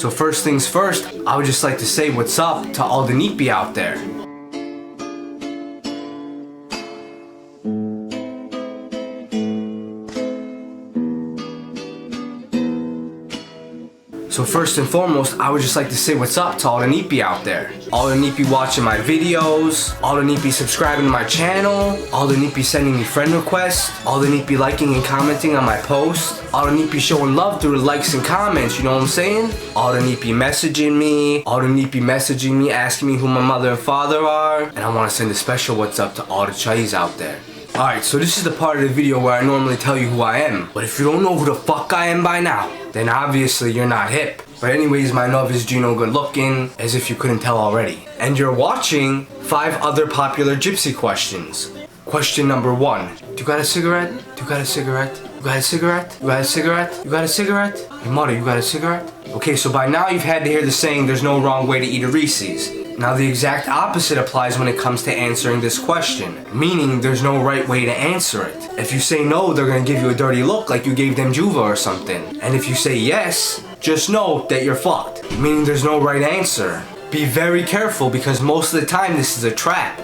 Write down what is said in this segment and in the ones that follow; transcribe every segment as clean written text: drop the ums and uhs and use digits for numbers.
So first things first, I would just like to say what's up to all the Nipi out there. So first and foremost, I would just like to say what's up to all the Nipi out there. All the Nipi watching my videos, all the Nipi subscribing to my channel, all the Nipi sending me friend requests, all the Nipi liking and commenting on my posts, all the Nipi showing love through the likes and comments, you know what I'm saying? All the Nipi messaging me, asking me who my mother and father are, and I want to send a special what's up to all the Chais out there. Alright, so this is the part of the video where I normally tell you who I am, but if you don't know who the fuck I am by now, then obviously you're not hip. But anyways, my love is Gino good looking, as if you couldn't tell already. And you're watching 5 other popular Gypsy questions. Question number 1. Do you got a cigarette? Do you got a cigarette? You got a cigarette? You got a cigarette? You got a cigarette? Hey mother, you got a cigarette? Okay, so by now you've had to hear the saying, there's no wrong way to eat a Reese's. Now the exact opposite applies when it comes to answering this question, meaning there's no right way to answer it. If you say no, they're gonna give you a dirty look like you gave them Juva or something. And if you say yes, just know that you're fucked, meaning there's no right answer. Be very careful because most of the time this is a trap.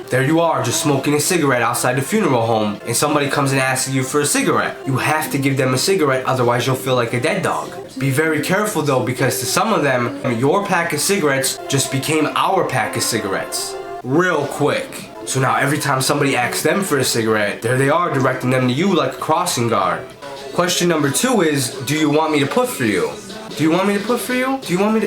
There you are, just smoking a cigarette outside the funeral home, and somebody comes and asks you for a cigarette. You have to give them a cigarette, otherwise you'll feel like a dead dog. Be very careful though, because to some of them, your pack of cigarettes just became our pack of cigarettes. Real quick. So now every time somebody asks them for a cigarette, there they are directing them to you like a crossing guard. Question number 2 is, do you want me to put for you? Do you want me to put for you? Do you want me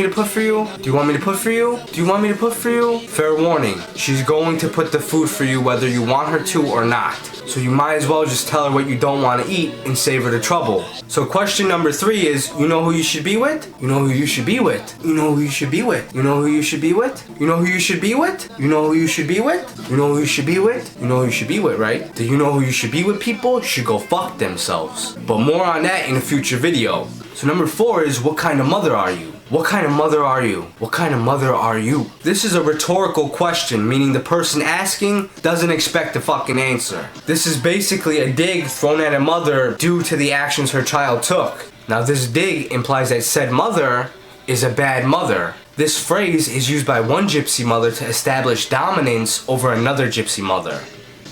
to put for you? Do you want me to put for you? Do you want me to put for you? Fair warning, she's going to put the food for you whether you want her to or not. So you might as well just tell her what you don't want to eat and save her the trouble. So question number 3 is, you know who you should be with? You know who you should be with? You know who you should be with? You know who you should be with? You know who you should be with? You know who you should be with? You know who you should be with? You know who you should be with, right? Do you know who you should be with people? Should go fuck themselves. But more on that in a future video. So number 4 is, what kind of mother are you? What kind of mother are you? What kind of mother are you? This is a rhetorical question, meaning the person asking doesn't expect a fucking answer. This is basically a dig thrown at a mother due to the actions her child took. Now this dig implies that said mother is a bad mother. This phrase is used by one Gypsy mother to establish dominance over another Gypsy mother.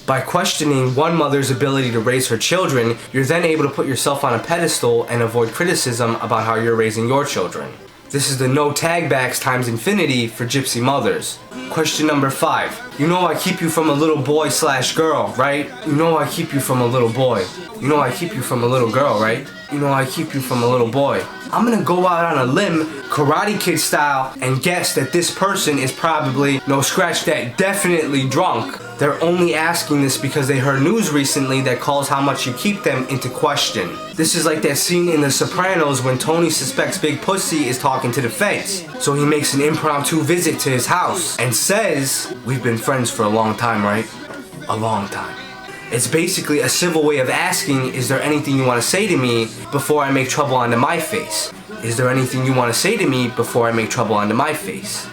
By questioning one mother's ability to raise her children, you're then able to put yourself on a pedestal and avoid criticism about how you're raising your children. This is the no tag backs times infinity for Gypsy mothers. Question number 5. You know I keep you from a little boy / girl, right? You know I keep you from a little boy. You know I keep you from a little girl, right? You know I keep you from a little boy. I'm gonna go out on a limb, Karate Kid style, and guess that this person is probably, no scratch that, definitely drunk. They're only asking this because they heard news recently that calls how much you keep them into question. This is like that scene in The Sopranos when Tony suspects Big Pussy is talking to the feds. So he makes an impromptu visit to his house and says, we've been friends for a long time, right? A long time. It's basically a civil way of asking, is there anything you want to say to me before I make trouble onto my face? Is there anything you want to say to me before I make trouble onto my face?